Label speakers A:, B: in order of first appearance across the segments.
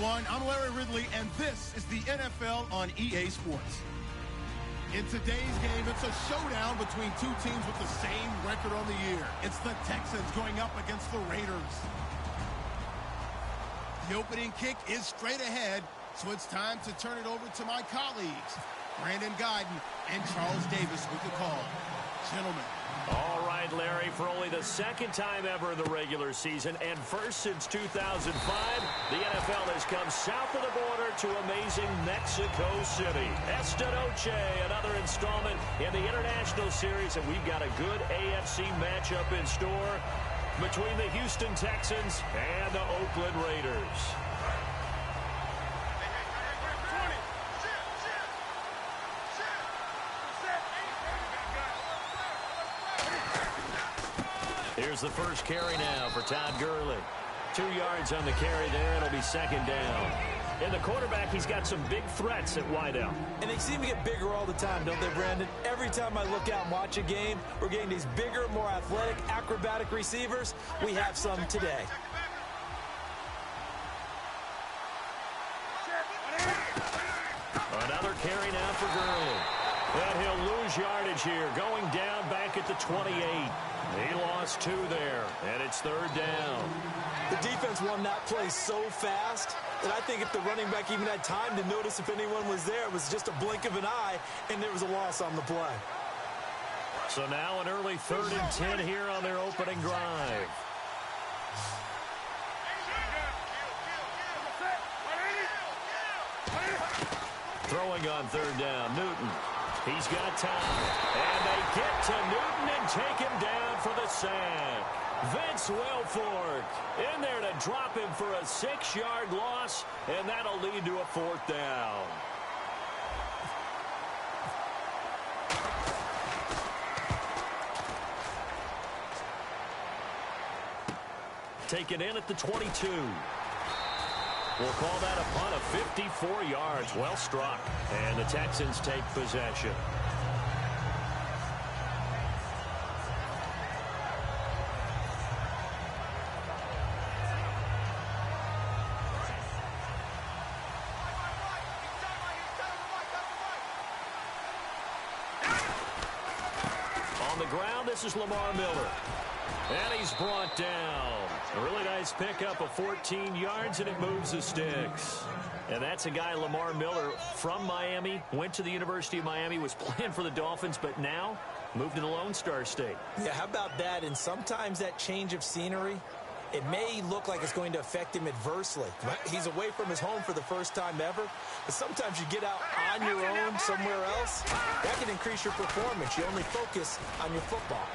A: everyone. I'm Larry Ridley, and this is the NFL on EA Sports. In today's game, it's a showdown between two teams with the same record on the year. It's the Texans going up against the Raiders. The opening kick is straight ahead, so it's time to turn it over to my colleagues, Brandon Guyton and Charles Davis with the call. Gentlemen.
B: All right, Larry, for only the second time ever in the regular season and first since 2005, the NFL has come south of the border to amazing Mexico City. Esta noche, another installment in the International Series, and we've got a good AFC matchup in store between the Houston Texans and the Oakland Raiders. Here's the first carry now for Todd Gurley. 2 yards on the carry there. It'll be second down. And the quarterback, he's got some big threats at wideout.
C: And they seem to get bigger all the time, don't they, Brandon? Every time I look out and watch a game, we're getting these bigger, more athletic, acrobatic receivers. We have some today.
B: Another carry now for Gurley. And he'll lose yardage here, going down back at the 28. He lost 2 there, and it's third down.
C: The defense won that play so fast that I think if the running back even had time to notice if anyone was there, it was just a blink of an eye, and there was a loss on the play.
B: So now an early 3rd and 10 here on their opening drive. Throwing on 3rd down, Newton. He's got time, and they get to Newton and take him down for the sack. Vince Wilfork in there to drop him for a 6-yard loss, and that'll lead to a 4th down. Taken in at the 22. We'll call that a punt of 54 yards. Well struck. And the Texans take possession. On the ground, this is Lamar Miller. And he's brought down. A really nice pickup of 14 yards, and it moves the sticks. And that's a guy, Lamar Miller, from Miami, went to the University of Miami, was playing for the Dolphins, but now moved to the Lone Star State.
C: Yeah, how about that? And sometimes that change of scenery, it may look like it's going to affect him adversely. He's away from his home for the first time ever. But sometimes you get out on your own somewhere else, that can increase your performance. You only focus on your football.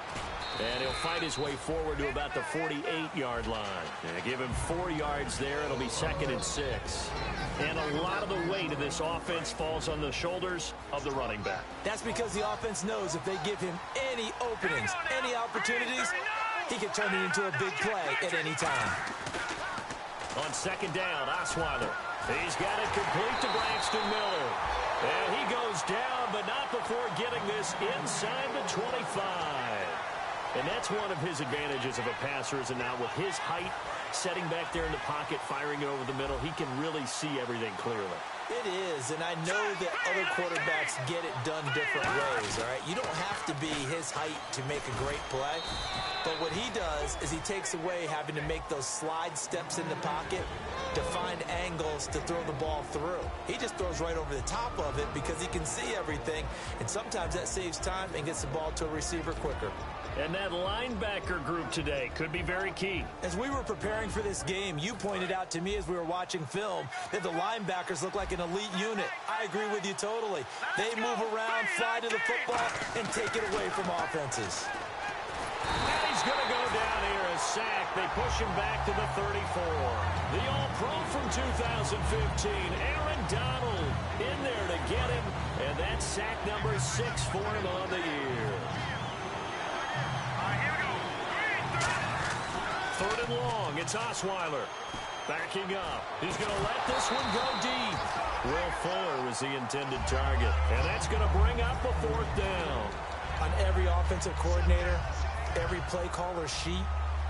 B: And he'll fight his way forward to about the 48-yard line. And give him 4 yards there. It'll be 2nd and 6. And a lot of the weight of this offense falls on the shoulders of the running back.
C: That's because the offense knows if they give him any openings, any opportunities, he can turn it into a big play at any time.
B: On 2nd down, Osweiler. He's got it complete to Braxton Miller. And he goes down, but not before getting this inside the 25. And that's one of his advantages of a passer, is now with his height, setting back there in the pocket, firing it over the middle, he can really see everything clearly.
C: It is, and I know that other quarterbacks get it done different ways, all right? You don't have to be his height to make a great play, but what he does is he takes away having to make those slide steps in the pocket to find angles to throw the ball through. He just throws right over the top of it because he can see everything, and sometimes that saves time and gets the ball to a receiver quicker.
B: And that linebacker group today could be very key.
C: As we were preparing for this game, you pointed out to me as we were watching film that the linebackers look like an elite unit. I agree with you totally. They move around, fly to the football, and take it away from offenses.
B: And he's going to go down here, a sack. They push him back to the 34. The All-Pro from 2015, Aaron Donald, in there to get him. And that's sack number 6 for him on the year. 3rd and long, it's Osweiler. Backing up. He's going to let this one go deep. Will Fuller was the intended target. And that's going to bring up a 4th down.
C: On every offensive coordinator, every play caller sheet,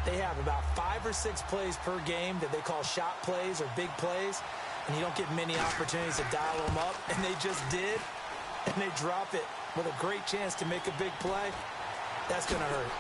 C: they have about 5 or 6 plays per game that they call shot plays or big plays. and you don't get many opportunities to dial them up, and they just did, and they drop it with a great chance to make a big play, that's going to hurt.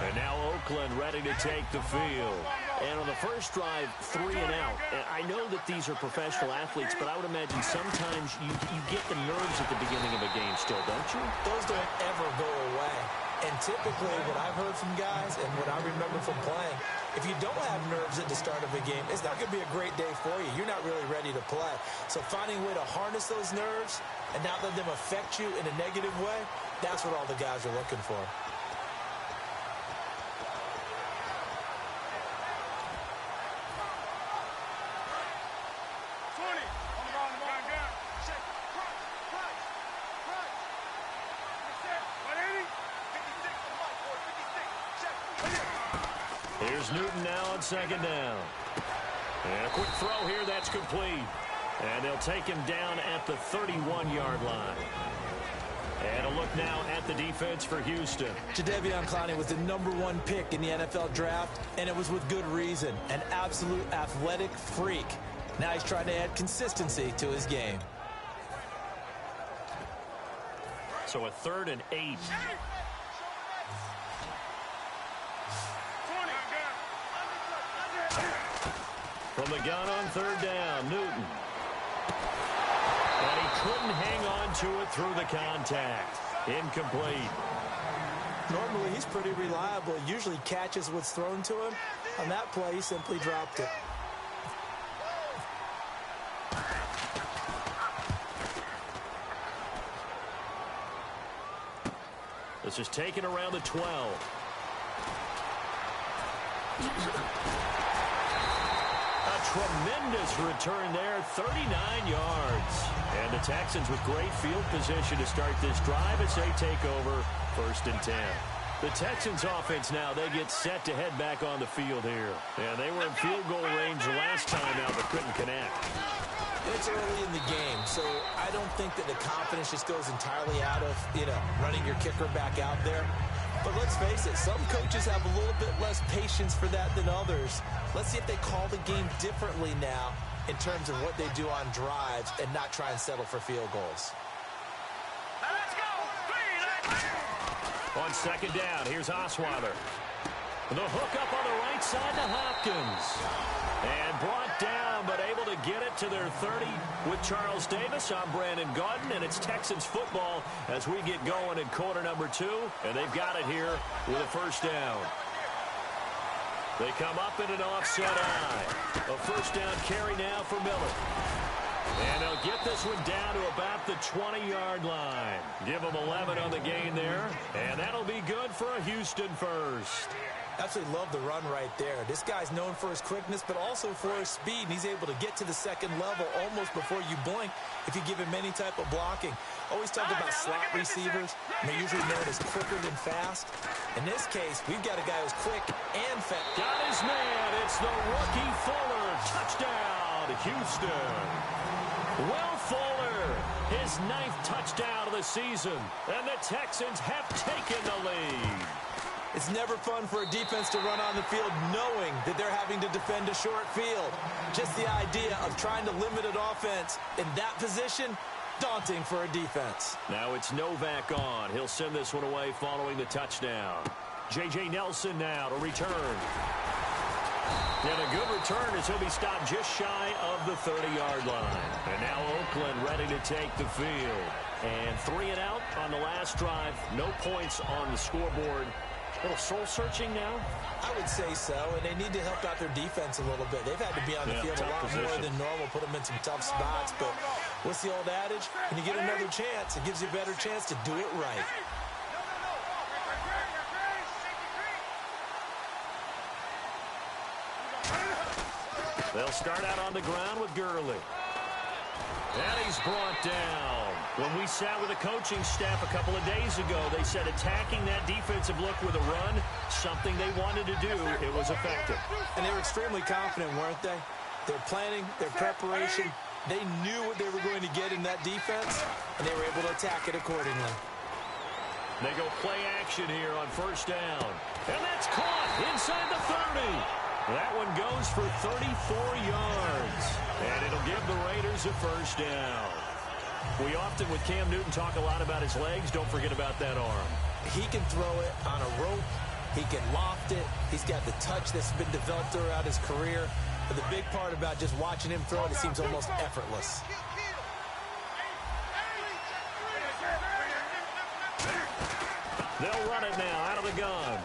B: And now Oakland ready to take the field. And on the first drive, 3 and out. And I know that these are professional athletes, but I would imagine sometimes you get the nerves at the beginning of a game still, don't you?
C: Those don't ever go away. And typically what I've heard from guys and what I remember from playing, if you don't have nerves at the start of a game, it's not going to be a great day for you. You're not really ready to play. So finding a way to harness those nerves and not let them affect you in a negative way, that's what all the guys are looking for.
B: Here's Newton now on second down. And a quick throw here, that's complete. And they'll take him down at the 31-yard line. And a look now at the defense for Houston.
C: Jadeveon Clowney was the #1 pick in the NFL draft, and it was with good reason. An absolute athletic freak. Now he's trying to add consistency to his game.
B: So a 3rd and 8. From the gun on 3rd down, Newton. And he couldn't hang on to it through the contact. Incomplete.
C: Normally, he's pretty reliable. Usually catches what's thrown to him. On that play, he simply dropped it.
B: This is taken around the 12. Tremendous return there, 39 yards. And the Texans with great field position to start this drive as they take over 1st and 10. The Texans offense now, they get set to head back on the field here. And they were in field goal range last time out but couldn't connect.
C: It's early in the game, so I don't think that the confidence just goes entirely out of, running your kicker back out there. But let's face it, some coaches have a little bit less patience for that than others. Let's see if they call the game differently now in terms of what they do on drives and not try and settle for field goals.
B: Let's go. On 2nd down, here's Osweiler. The hook up on the right side to Hopkins. And brought down, but able to get it to their 30 with Charles Davis. I'm Brandon Gaudin, and it's Texans football as we get going in quarter number 2. And they've got it here with a 1st down. They come up in an offset eye. A 1st down carry now for Miller. And they'll get this one down to about the 20-yard line. Give them 11 on the gain there. And that'll be good for a Houston 1st.
C: Absolutely love the run right there. This guy's known for his quickness, but also for his speed. And he's able to get to the 2nd level almost before you blink if you give him any type of blocking. Always talk about slot receivers. They're usually known as quicker than fast. In this case, we've got a guy who's quick and fast.
B: Got his man. It's the rookie Fuller. Touchdown, Houston. Will Fuller, his 9th touchdown of the season. And the Texans have taken the lead.
C: It's never fun for a defense to run on the field knowing that they're having to defend a short field. Just the idea of trying to limit an offense in that position, daunting for a defense.
B: Now it's Novak on. He'll send this one away following the touchdown. J.J. Nelson now to return. And a good return as he'll be stopped just shy of the 30-yard line. And now Oakland ready to take the field. And 3 and out on the last drive. No points on the scoreboard. A little soul-searching now?
C: I would say so, and they need to help out their defense a little bit. They've had to be on the field a lot more than normal, put them in some tough spots. But what's the old adage? When you get another chance, it gives you a better chance to do it right.
B: They'll start out on the ground with Gurley. And he's brought down. When we sat with the coaching staff a couple of days ago, they said attacking that defensive look with a run, something they wanted to do, it was effective.
C: And they were extremely confident, weren't they? Their planning, their preparation, they knew what they were going to get in that defense, and they were able to attack it accordingly.
B: They go play action here on first down. And that's caught inside the 30. That one goes for 34 yards. And it'll give the Raiders a first down. We often, with Cam Newton, talk a lot about his legs. Don't forget about that arm.
C: He can throw it on a rope. He can loft it. He's got the touch that's been developed throughout his career. But the big part about just watching him throw it seems almost effortless.
B: They'll run it now out of the gun.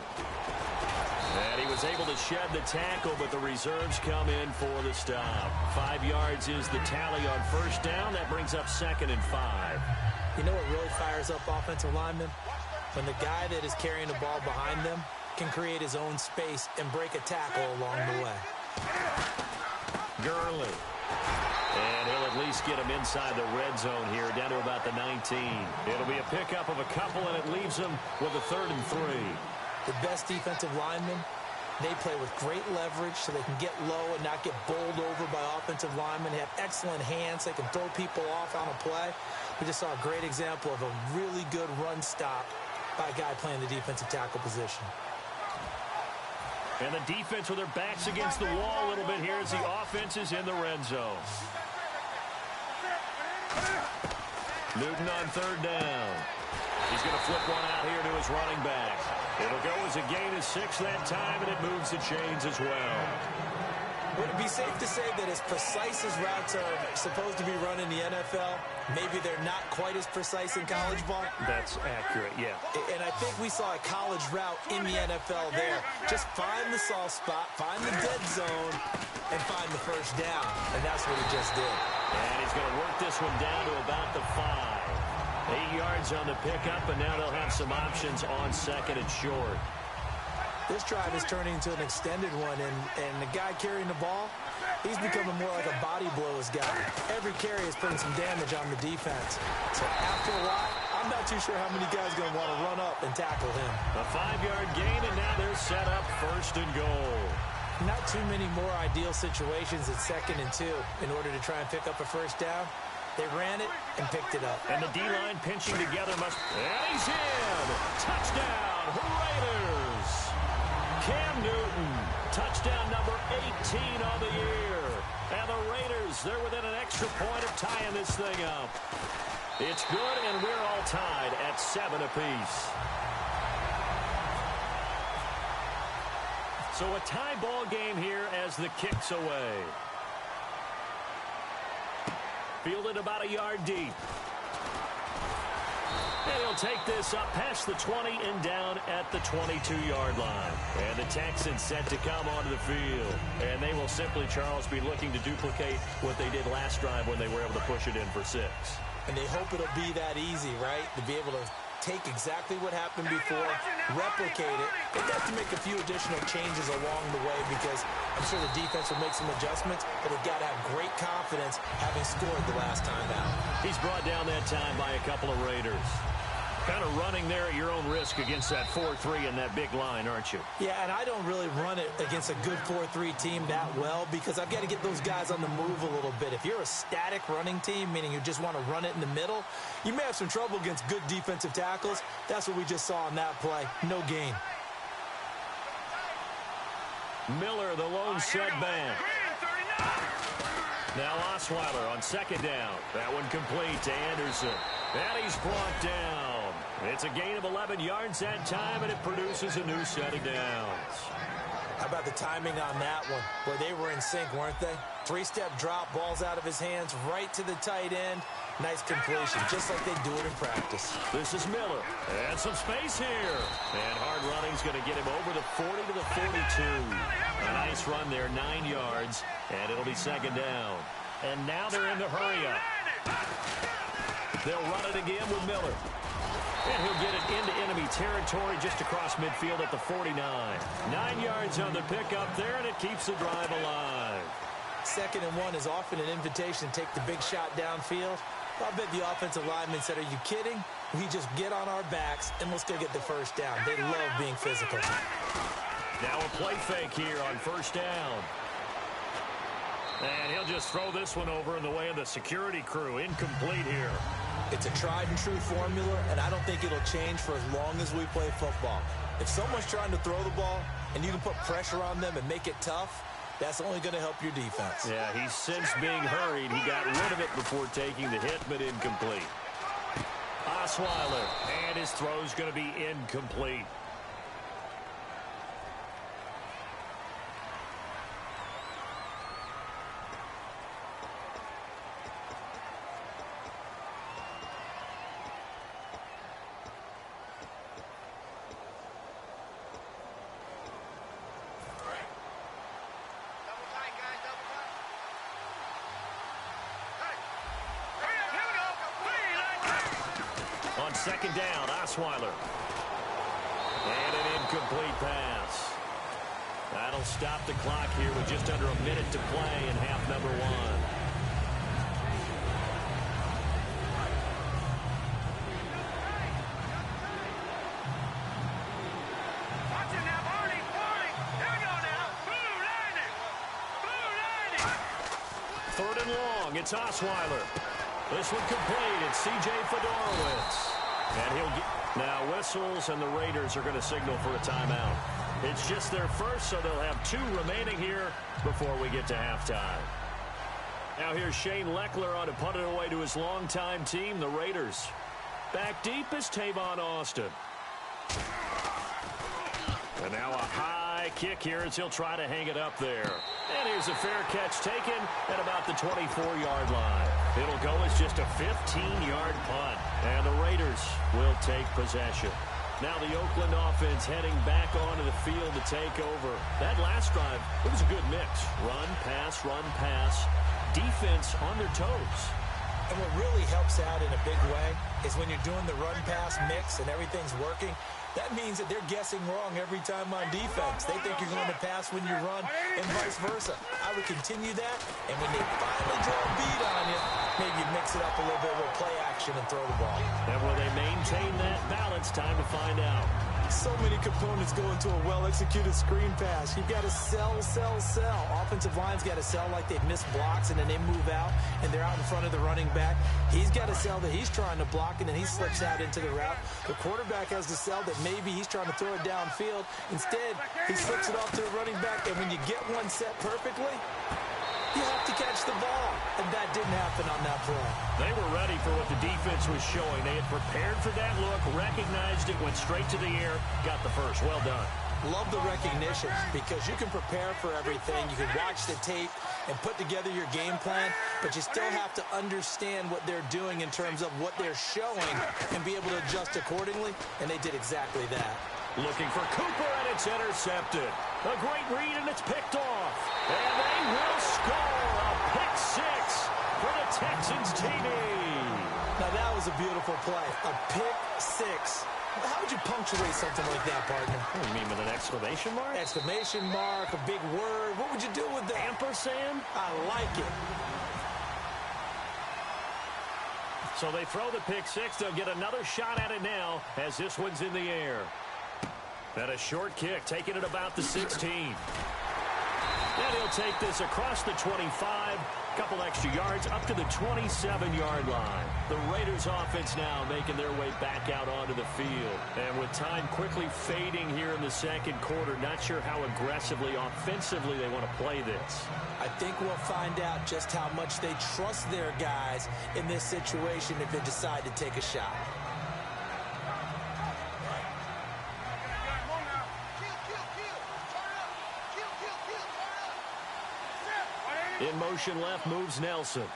B: And he was able to shed the tackle, but the reserves come in for the stop. 5 yards is the tally on first down. That brings up 2nd and 5.
C: You know what really fires up offensive linemen? When the guy that is carrying the ball behind them can create his own space and break a tackle along the way.
B: Gurley. And he'll at least get him inside the red zone here, down to about the 19. It'll be a pickup of a couple, and it leaves him with a 3rd and 3.
C: The best defensive linemen, they play with great leverage so they can get low and not get bowled over by offensive linemen. They have excellent hands. They can throw people off on a play. We just saw a great example of a really good run stop by a guy playing the defensive tackle position.
B: And the defense with their backs against the wall a little bit here as the offense is in the red zone. Newton on 3rd down. He's going to flip one out here to his running back. It'll go as a gain of 6 that time, and it moves the chains as well.
C: Would it be safe to say that as precise as routes are supposed to be run in the NFL, maybe they're not quite as precise in college ball?
B: That's accurate, yeah.
C: And I think we saw a college route in the NFL there. Just find the soft spot, find the dead zone, and find the first down. And that's what he just did.
B: And he's going to work this one down to about the 5. 8 yards on the pickup, and now they'll have some options on 2nd and short.
C: This drive is turning into an extended one, and the guy carrying the ball, he's becoming more like a body blows guy. Every carry is putting some damage on the defense. So after a while, I'm not too sure how many guys are going to want to run up and tackle him.
B: A 5-yard gain, and now they're set up 1st and goal.
C: Not too many more ideal situations at 2nd and 2 in order to try and pick up a first down. They ran it and picked it up.
B: And the D-line pinching together must... And he's in! Touchdown, Raiders! Cam Newton, touchdown number 18 on the year. And the Raiders, they're within an extra point of tying this thing up. It's good, and we're all tied at 7 apiece. So a tie ball game here as the kick's away. Fielded about a yard deep. And he'll take this up past the 20 and down at the 22-yard line. And the Texans set to come onto the field. And they will simply, Charles, be looking to duplicate what they did last drive when they were able to push it in for 6.
C: And they hope it'll be that easy, right? To be able to take exactly what happened before, replicate it. They've got to make a few additional changes along the way because I'm sure the defense will make some adjustments, but they've got to have great confidence having scored the last time out.
B: He's brought down that time by a couple of Raiders. Kind of running there at your own risk against that 4-3 and that big line, aren't you?
C: Yeah, and I don't really run it against a good 4-3 team that well because I've got to get those guys on the move a little bit. If you're a static running team, meaning you just want to run it in the middle, you may have some trouble against good defensive tackles. That's what we just saw on that play. No gain.
B: Miller, the lone setback. Now Osweiler on 2nd down. That one complete to Anderson. And he's brought down. It's a gain of 11 yards that time, and it produces a new set of downs.
C: How about the timing on that one? Where they were in sync, weren't they? 3-step drop, balls out of his hands, right to the tight end. Nice completion, just like they do it in practice.
B: This is Miller. And some space here. And hard running's going to get him over the 40 to the 42. A nice run there, 9 yards, and it'll be 2nd down. And now they're in the hurry-up. They'll run it again with Miller. And he'll get it into enemy territory just across midfield at the 49. 9 yards on the pickup there, and it keeps the drive alive.
C: 2nd and 1 is often an invitation to take the big shot downfield. I bet the offensive lineman said, are you kidding? We just get on our backs and let's go get the first down. They love being physical.
B: Now a play fake here on 1st down. And he'll just throw this one over in the way of the security crew. Incomplete here.
C: It's a tried-and-true formula, and I don't think it'll change for as long as we play football. If someone's trying to throw the ball and you can put pressure on them and make it tough, that's only going to help your defense.
B: Yeah, he's since being hurried. He got rid of it before taking the hit, but incomplete. Osweiler, and his throw's going to be incomplete. On 2nd down, Osweiler. And an incomplete pass. That'll stop the clock here with just under a minute to play in half number 1. Third and long, it's Osweiler. This one complete. It's C.J. Fedorowicz. And he'll get now whistles, and the Raiders are going to signal for a timeout. It's just their first, so they'll have 2 remaining here before we get to halftime. Now here's Shane Leckler on to punt it away to his longtime team, the Raiders. Back deep is Tavon Austin. And now a high kick here as he'll try to hang it up there. And here's a fair catch taken at about the 24-yard line. It'll go as just a 15-yard punt. And the Raiders will take possession. Now the Oakland offense heading back onto the field to take over. That last drive, it was a good mix. Run, pass, defense on their toes.
C: And what really helps out in a big way is when you're doing the run-pass mix and everything's working, that means that they're guessing wrong every time on defense. They think you're going to pass when you run and vice versa. I would continue that, and when they finally draw a beat on you, maybe mix it up a little bit with play action and throw the ball.
B: And will they maintain that balance? Time to find out.
C: So many components go into a well-executed screen pass. You've got to sell. Offensive line's got to sell like they've missed blocks, and then they move out, and they're out in front of the running back. He's got to sell that he's trying to block, and then he slips out into the route. The quarterback has to sell that maybe he's trying to throw it downfield. Instead, he slips it off to the running back, and when you get one set perfectly, you have to catch the ball, and that didn't happen on that play.
B: They were ready for what the defense was showing. They had prepared for that look, recognized it, went straight to the air, got the first. Well done.
C: Love the recognition because you can prepare for everything. You can watch the tape and put together your game plan, but you still have to understand what they're doing in terms of what they're showing and be able to adjust accordingly, and they did exactly that.
B: Looking for Cooper, and it's intercepted. A great read, and it's picked off. And they will score a pick 6 for the Texans TD.
C: Now, that was a beautiful play. A pick 6. How would you punctuate something like that, partner?
B: What do you mean, with an exclamation mark?
C: Exclamation mark, a big word. What would you do with that?
B: Ampersand?
C: I like it.
B: So they throw the pick 6. They'll get another shot at it now as this one's in the air. And a short kick, taking it about the 16. And he'll take this across the 25. Couple extra yards up to the 27-yard line. The Raiders offense now making their way back out onto the field. And with time quickly fading here in the second quarter, not sure how aggressively, offensively they want to play this.
C: I think we'll find out just how much they trust their guys in this situation if they decide to take a shot.
B: In motion left moves Nelson.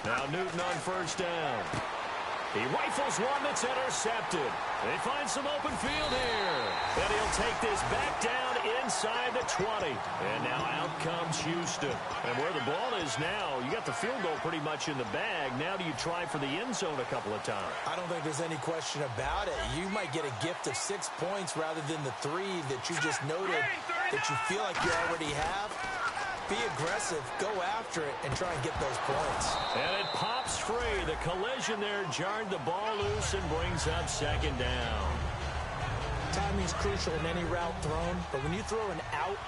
B: Now Newton on first down. He rifles one that's intercepted. They find some open field here. And he'll take this back down inside the 20. And now out comes Houston. And where the ball is now, you got the field goal pretty much in the bag. Now do you try for the end zone a couple of times?
C: I don't think there's any question about it. You might get a gift of 6 points rather than the 3 that you just noted. that you feel like you already have, be aggressive, go after it, and try and get those points.
B: And it pops free. The collision there jarred the ball loose and brings up second down.
C: Timing is crucial in any route thrown, but when you throw an out,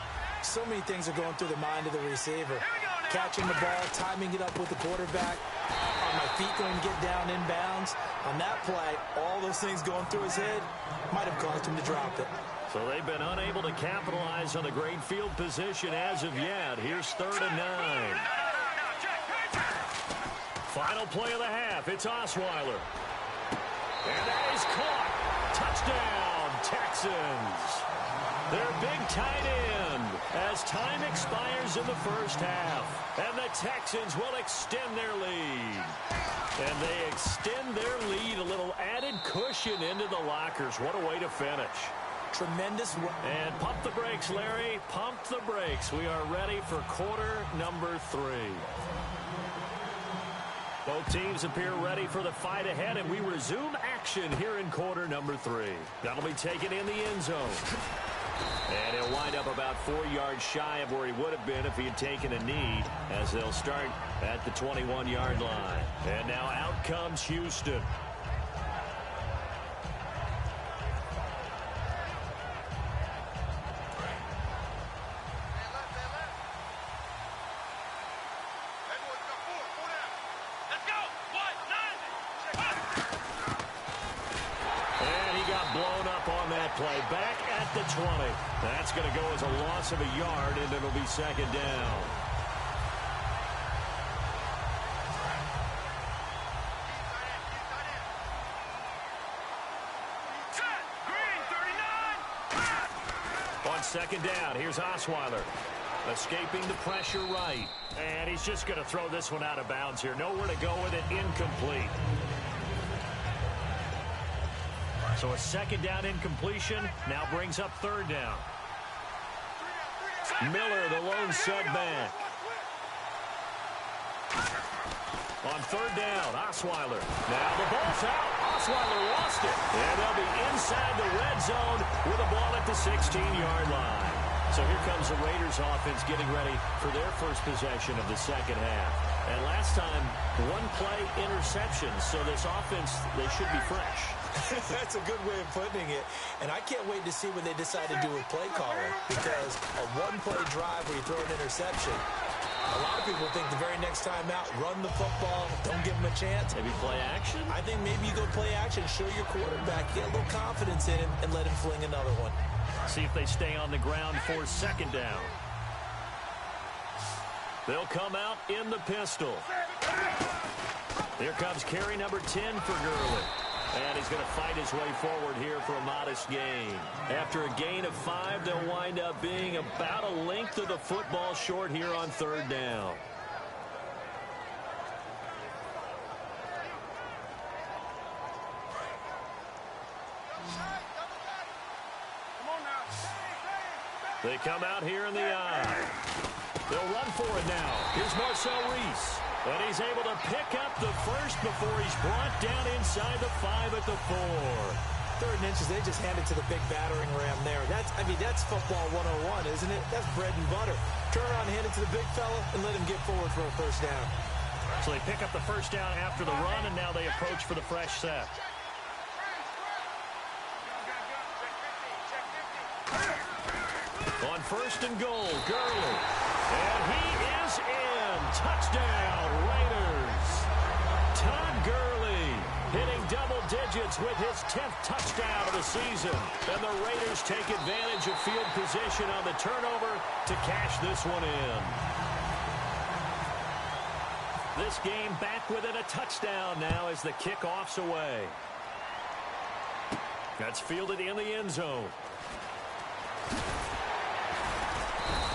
C: so many things are going through the mind of the receiver. Catching the ball, timing it up with the quarterback, are my feet going to get down inbounds? On that play, all those things going through his head might have caused him to drop it.
B: So they've been unable to capitalize on the great field position as of yet. Here's 3rd and 9. Final play of the half. It's Osweiler. And that is caught. Touchdown, Texans. Their big tight end as time expires in the first half. And the Texans will extend their lead. And they extend their lead, a little added cushion into the lockers. What a way to finish.
C: Tremendous.
B: And pump the brakes, Larry. Pump the brakes. We are ready for quarter number 3. Both teams appear ready for the fight ahead, and we resume action here in quarter number 3. That'll be taken in the end zone. And he'll wind up about 4 yards shy of where he would have been if he had taken a knee, as they'll start at the 21-yard line. And now out comes Houston. Play back at the 20. That's going to go as a loss of a yard, and it'll be second down. On second down, here's Osweiler. Escaping the pressure right. And he's just going to throw this one out of bounds here. Nowhere to go with it. Incomplete. So a second down incompletion now brings up 3rd down. Miller, the lone setback. On 3rd down, Osweiler. Now the ball's out. Osweiler lost it. And they'll be inside the red zone with a ball at the 16-yard line. So here comes the Raiders offense getting ready for their first possession of the second half. And last time, 1-play interception. So this offense, they should be fresh.
C: That's a good way of putting it. And I can't wait to see what they decide to do with play calling, because a 1-play drive where you throw an interception, a lot of people think the very next time out, run the football, don't give them a chance.
B: Maybe play action?
C: I think maybe you go play action, show your quarterback, get a little confidence in him, and let him fling another one.
B: See if they stay on the ground for second down. They'll come out in the pistol. Here comes carry number 10 for Gurley. And he's going to fight his way forward here for a modest gain. After a gain of 5, they'll wind up being about a length of the football short here on 3rd down. They come out here in the eye. They'll run for it now. Here's Marcel Reese. And he's able to pick up the first before he's brought down inside the 5 at the 4.
C: 3rd and inches, they just hand it to the big battering ram there. That's football 101, isn't it? That's bread and butter. Turn around and hand it to the big fella and let him get forward for a first down.
B: So they pick up the first down after the run, and now they approach for the fresh set. On 1st and goal, Gurley. And he is in. Touchdown, Raiders. Todd Gurley hitting double digits with his 10th touchdown of the season. And the Raiders take advantage of field position on the turnover to cash this one in. This game back within a touchdown now as the kickoff's away. That's fielded in the end zone.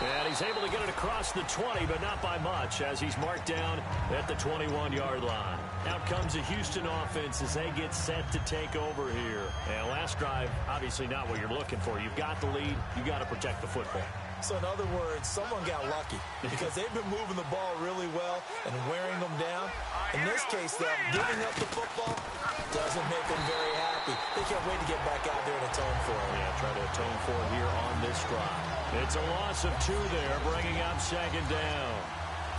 B: And he's able to get it across the 20, but not by much, as he's marked down at the 21-yard line. Out comes the Houston offense as they get set to take over here. And last drive, obviously not what you're looking for. You've got the lead. You've got to protect the football.
C: So in other words, someone got lucky because they've been moving the ball really well and wearing them down. In this case, though, giving up the football doesn't make them very happy. They can't wait to get back out there and atone for it.
B: Yeah, try to atone for it here on this drive. It's a loss of 2 there, bringing up second down.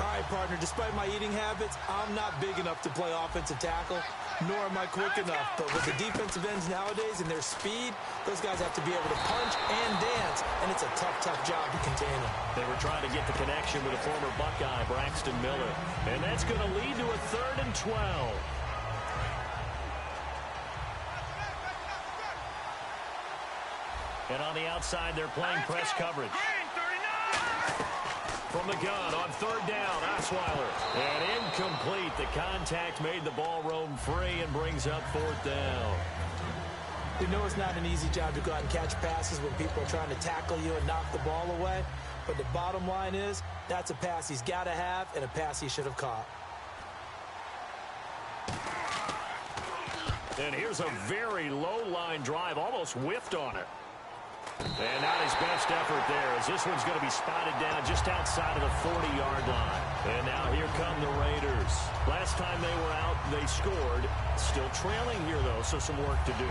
C: All right, partner, despite my eating habits, I'm not big enough to play offensive tackle, nor am I quick enough. But with the defensive ends nowadays and their speed, those guys have to be able to punch and dance, and it's a tough, tough job to contain them.
B: They were trying to get the connection with a former Buckeye, Braxton Miller. And that's going to lead to a 3rd and 12. And on the outside, they're playing press coverage. From the gun on 3rd down, Osweiler. And incomplete. The contact made the ball roam free and brings up 4th down.
C: We know it's not an easy job to go out and catch passes when people are trying to tackle you and knock the ball away. But the bottom line is, that's a pass he's got to have and a pass he should have caught.
B: And here's a very low-line drive, almost whiffed on it. And not his best effort there, as this one's going to be spotted down just outside of the 40-yard line. And now here come the Raiders. Last time they were out, they scored. Still trailing here, though, so some work to do.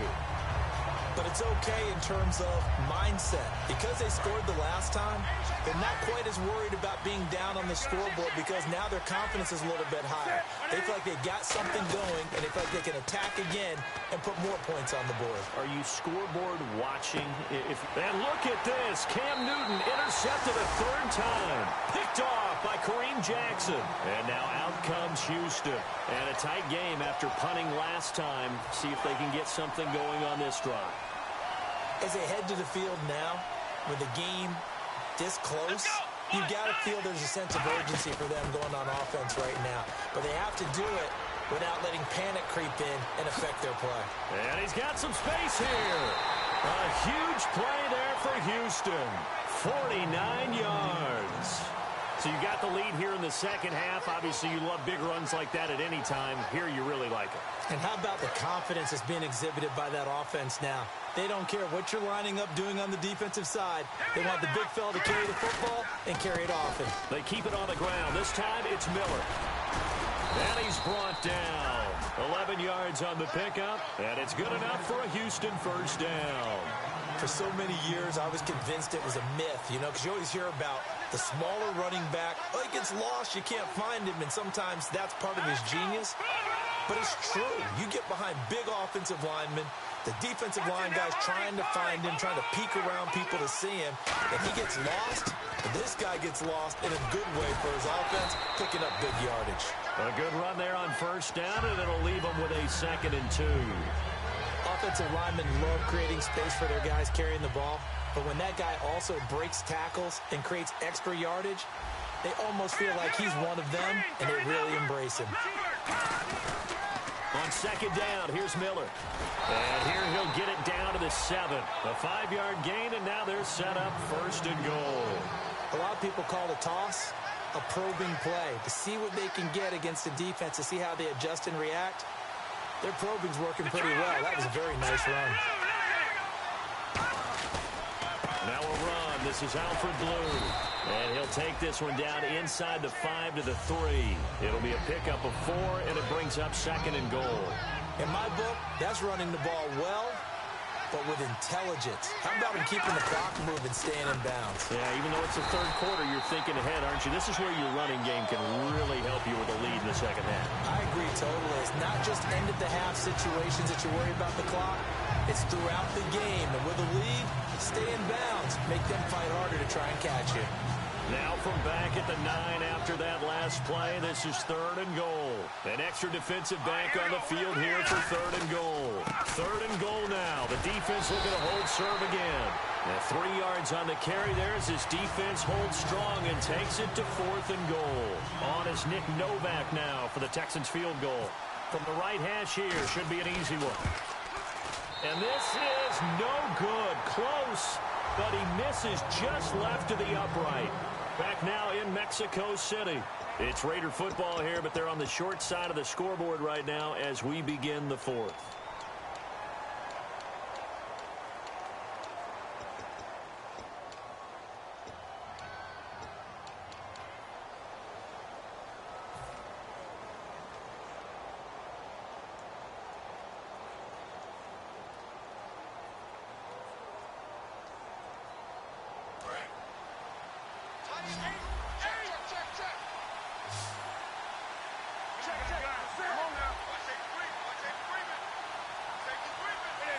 C: But it's okay in terms of mindset. Because they scored the last time, they're not quite as worried about being down on the scoreboard because now their confidence is a little bit higher. They feel like they got something going, and they feel like they can attack again and put more points on the board.
B: Are you scoreboard watching? And look at this. Cam Newton intercepted a 3rd time. Picked off by Kareem Jackson. And now out comes Houston. And a tight game after punting last time. See if they can get something going on this drive.
C: As they head to the field now, with the game this close, you've got to feel there's a sense of urgency for them going on offense right now. But they have to do it without letting panic creep in and affect their play.
B: And he's got some space here. A huge play there for Houston. 49 yards. So you got the lead here in the second half. Obviously, you love big runs like that at any time. Here, you really like it.
C: And how about the confidence that's being exhibited by that offense now? They don't care what you're lining up doing on the defensive side. They want the big fella to carry the football and carry it often.
B: They keep it on the ground. This time, it's Miller. And he's brought down. 11 yards on the pickup, and it's good enough for a Houston 1st down.
C: For so many years, I was convinced it was a myth, because you always hear about the smaller running back. Oh, he gets lost, you can't find him, and sometimes that's part of his genius. But it's true. You get behind big offensive linemen, the defensive line guy's trying to find him, trying to peek around people to see him, and he gets lost. And this guy gets lost in a good way for his offense, picking up big yardage.
B: A good run there on 1st down, and it'll leave them with a 2nd and 2.
C: Offensive linemen love creating space for their guys carrying the ball, but when that guy also breaks tackles and creates extra yardage, they almost feel like he's one of them, and they really embrace him.
B: On 2nd down, here's Miller. And here he'll get it down to the 7. A 5-yard gain, and now they're set up 1st and goal.
C: A lot of people call the toss a probing play to see what they can get against the defense, to see how they adjust and react. Their probing's working pretty well. That was a very nice run.
B: Now a run. This is Alfred Blue. And he'll take this one down inside the 5 to the 3. It'll be a pickup of 4, and it brings up 2nd and goal.
C: In my book, that's running the ball well, but with intelligence. How about him keeping the clock moving, staying in bounds?
B: Yeah, even though it's the 3rd quarter, you're thinking ahead, aren't you? This is where your running game can really help you with a lead in the second half.
C: I agree totally. It's not just end-of-the-half situations that you worry about the clock. It's throughout the game. And with a lead, stay in bounds. Make them fight harder to try and catch you.
B: Now from back at the 9 after that last play, this is 3rd and goal. An extra defensive back on the field here for 3rd and goal. 3rd and goal now. The defense looking to hold serve again. Now 3 yards on the carry there as his defense holds strong and takes it to 4th and goal. On is Nick Novak now for the Texans field goal. From the right hash here, should be an easy one. And this is no good. Close, but he misses just left to the upright. Back now in Mexico City. It's Raider football here, but they're on the short side of the scoreboard right now as we begin the 4th.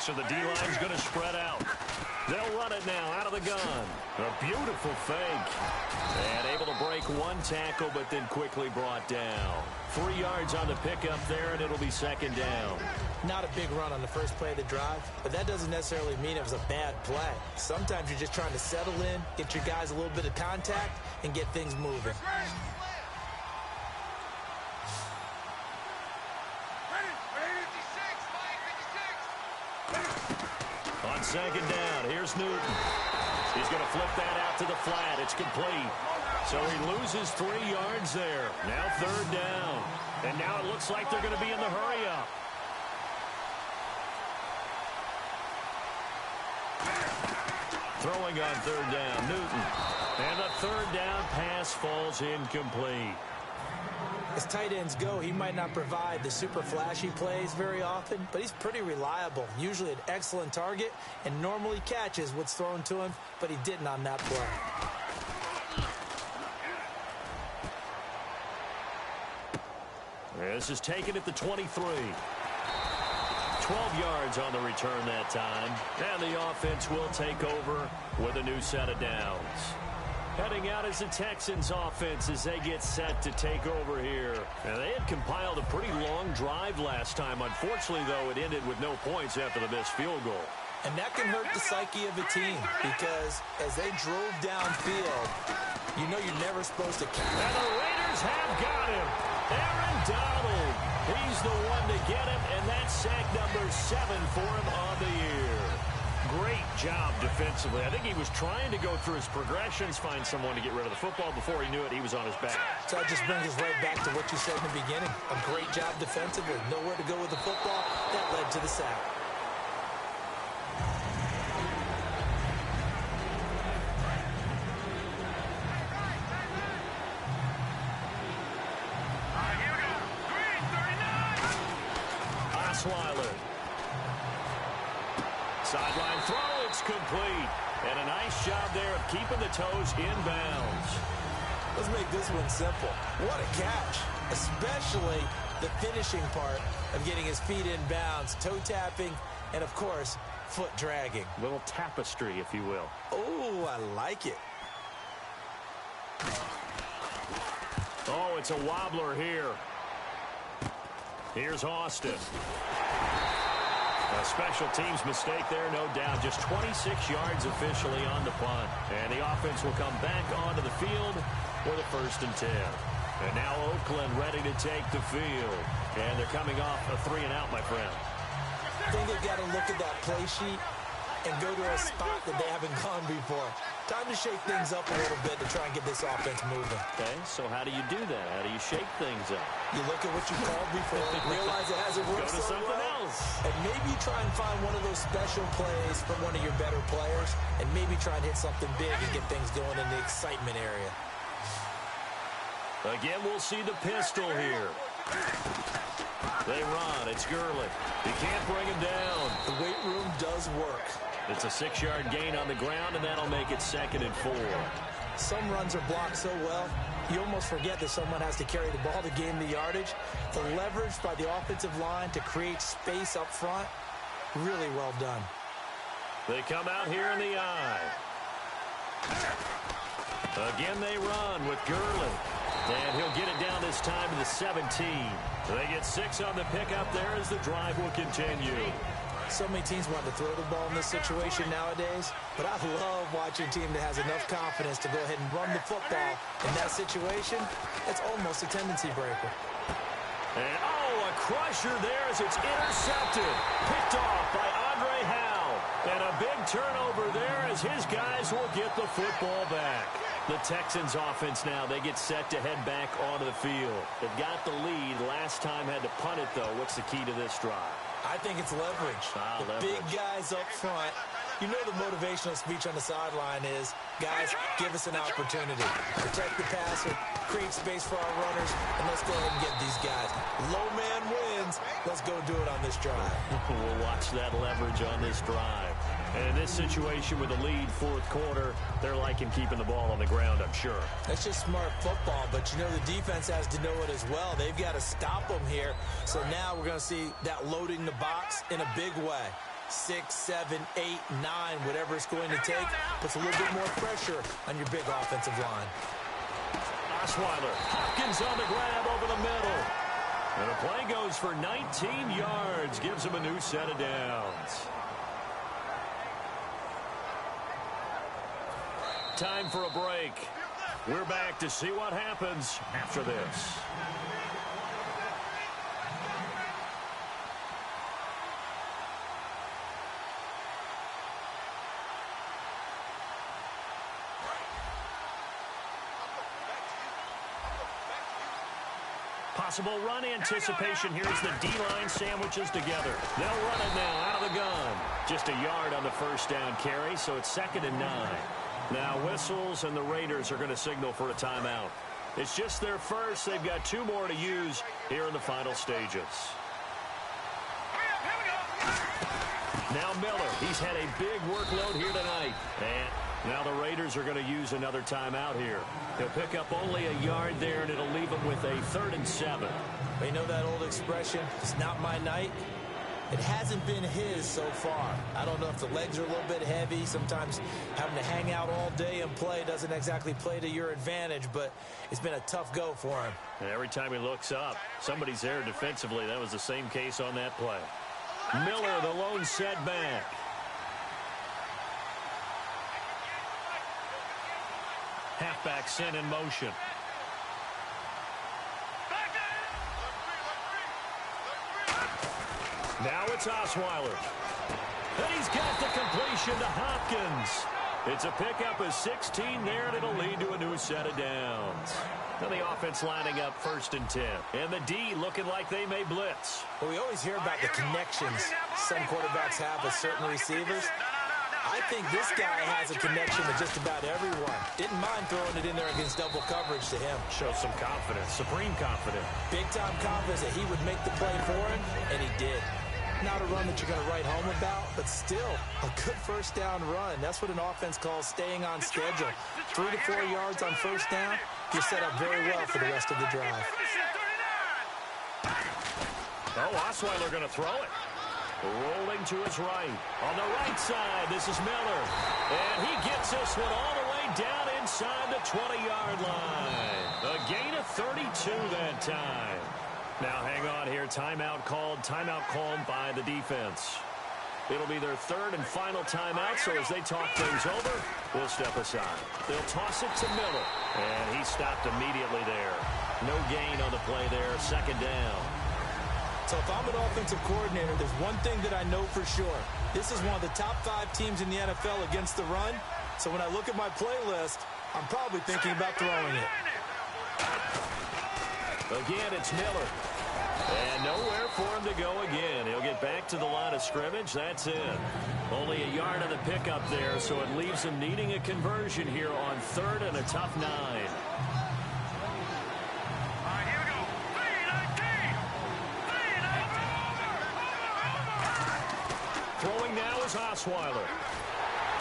B: So the D-line's going to spread out. They'll run it now out of the gun. A beautiful fake. And able to break one tackle, but then quickly brought down. 3 yards on the pickup there, and it'll be second down.
C: Not a big run on the first play of the drive, but that doesn't necessarily mean it was a bad play. Sometimes you're just trying to settle in, get your guys a little bit of contact, and get things moving.
B: On second down, here's Newton. He's going to flip that out to the flat. It's complete. So he loses 3 yards there. Now third down. And now it looks like they're going to be in the hurry-up. Throwing on third down, Newton. And the third down pass falls incomplete.
C: As tight ends go, he might not provide the super flashy plays very often, but he's pretty reliable. Usually an excellent target and normally catches what's thrown to him, but he didn't on that play.
B: This is taken at the 23. 12 yards on the return that time. And the offense will take over with a new set of downs. Heading out is the Texans offense as they get set to take over here. And they had compiled a pretty long drive last time. Unfortunately, though, it ended with no points after the missed field goal.
C: And that can hurt the psyche of a team because as they drove downfield, you know you're never supposed to count.
B: And the Raiders have got him. Aaron Donald. He's the one to get him, and that's sack number 7 for him on the year. Great job defensively. I think he was trying to go through his progressions, find someone to get rid of the football. Before he knew it, he was on his back.
C: So that just brings us right back to what you said in the beginning. A great job defensively. Nowhere to go with the football. That led to the sack.
B: Osweiler. Sideline throw, it's complete. And a nice job there of keeping the toes inbounds.
C: Let's make this one simple. What a catch, especially the finishing part of getting his feet in bounds, toe tapping, and of course, foot dragging.
B: Little tapestry, if you will.
C: Oh, I like it.
B: Oh, it's a wobbler here. Here's Austin. A special teams mistake there, no doubt. Just 26 yards officially on the punt. And the offense will come back onto the field with a 1st and 10. And now Oakland ready to take the field. And they're coming off a 3-and-out, my friend.
C: I think they've got to look at that play sheet and go to a spot that they haven't gone before. Time to shake things up a little bit to try and get this offense moving.
B: Okay, so how do you do that? How do you shake things up?
C: You look at what you called before, realize it hasn't worked
B: so
C: so
B: something
C: well,
B: else.
C: and maybe try and find one of those special plays from one of your better players, and maybe try and hit something big and get things going in the excitement area.
B: Again, we'll see the pistol here. They run. It's Gurley. He can't bring him down.
C: The weight room does work.
B: It's a 6-yard gain on the ground, and that'll make it 2nd and 4.
C: Some runs are blocked so well, you almost forget that someone has to carry the ball to gain the yardage. The leverage by the offensive line to create space up front, really well done.
B: They come out here in the eye. Again, they run with Gurley. And he'll get it down this time to the 17. They get 6 on the pickup there as the drive will continue.
C: So many teams want to throw the ball in this situation nowadays, but I love watching a team that has enough confidence to go ahead and run the football in that situation. It's almost a tendency breaker.
B: And, oh, a crusher there as it's intercepted. Picked off by Andre Howe. And a big turnover there as his guys will get the football back. The Texans offense now, they get set to head back onto the field. They've got the lead. Last time had to punt it, though. What's the key to this drive?
C: I think it's leverage.
B: Leverage.
C: Big guys up front. You know the motivational speech on the sideline is, guys, give us an opportunity. Protect the passer, create space for our runners, and let's go ahead and get these guys. Low man wins. Let's go do it on this drive.
B: We'll watch that leverage on this drive. And in this situation with the lead 4th quarter, they're liking keeping the ball on the ground, I'm sure.
C: That's just smart football, but you know the defense has to know it as well. They've got to stop them here. So now we're going to see that loading the box in a big way. 6, 7, 8, 9, whatever it's going to take, puts a little bit more pressure on your big offensive line.
B: Osweiler, Hopkins on the grab over the middle. And the play goes for 19 yards, gives him a new set of downs. Time for a break. We're back to see what happens after this. Possible run anticipation here as the D-line sandwiches together. They'll run it now out of the gun. Just a yard on the first down carry, so it's 2nd and 9. Now whistles, and the Raiders are going to signal for a timeout. It's just their first. They've got 2 more to use here in the final stages. Now Miller. He's had a big workload here tonight. And now the Raiders are going to use another timeout here. He'll pick up only a yard there, and it'll leave him with a 3rd and 7.
C: You know that old expression, it's not my night? It hasn't been his so far. I don't know if the legs are a little bit heavy. Sometimes having to hang out all day and play doesn't exactly play to your advantage, but it's been a tough go for him.
B: And every time he looks up, somebody's there defensively. That was the same case on that play. Miller, the lone setback. Halfback sent in motion. Now it's Osweiler. And he's got the completion to Hopkins. It's a pickup of 16 there, and it'll lead to a new set of downs. Now the offense lining up 1st and 10. And the D looking like they may blitz.
C: Well, we always hear about the connections some quarterbacks have with certain receivers. I think this guy has a connection with just about everyone. Didn't mind throwing it in there against double coverage to him.
B: Shows some confidence, supreme confidence.
C: Big-time confidence that he would make the play for him, and he did. Not a run that you're going to write home about, but still a good first down run. That's what an offense calls staying on schedule. 3 to 4 yards on first down, you're set up very well for the rest of the drive.
B: Oh, Osweiler going to throw it. Rolling to his right. On the right side, this is Miller. And he gets this one all the way down inside the 20-yard line. A gain of 32 that time. Now hang on here. Timeout called by the defense. It'll be their 3rd and final timeout, so as they talk things over, we'll step aside. They'll toss it to Miller. And he stopped immediately there. No gain on the play there. 2nd down.
C: So if I'm an offensive coordinator, there's one thing that I know for sure. This is one of the top 5 teams in the NFL against the run. So when I look at my playlist, I'm probably thinking about throwing it.
B: Again, it's Miller. And nowhere for him to go again. He'll get back to the line of scrimmage. That's it. Only a yard of the pickup there, so it leaves him needing a conversion here on 3rd and a tough 9. Throwing now is Osweiler.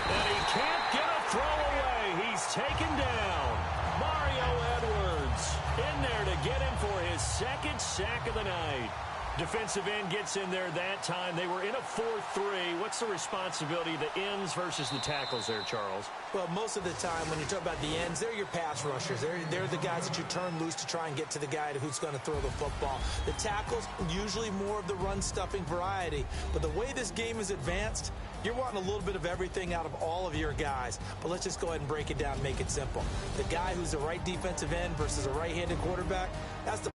B: And he can't get a throw away. He's taken down. Mario Edwards in there to get him for his 2nd sack of the night. Defensive end gets in there that time. They were in a 4-3. What's the responsibility, the ends versus the tackles there, Charles?
C: Well, most of the time when you talk about the ends, they're your pass rushers. They're the guys that you turn loose to try and get to the guy who's going to throw the football. The tackles, usually more of the run-stuffing variety. But the way this game is advanced, you're wanting a little bit of everything out of all of your guys. But let's just go ahead and break it down and make it simple. The guy who's the right defensive end versus a right-handed quarterback, that's the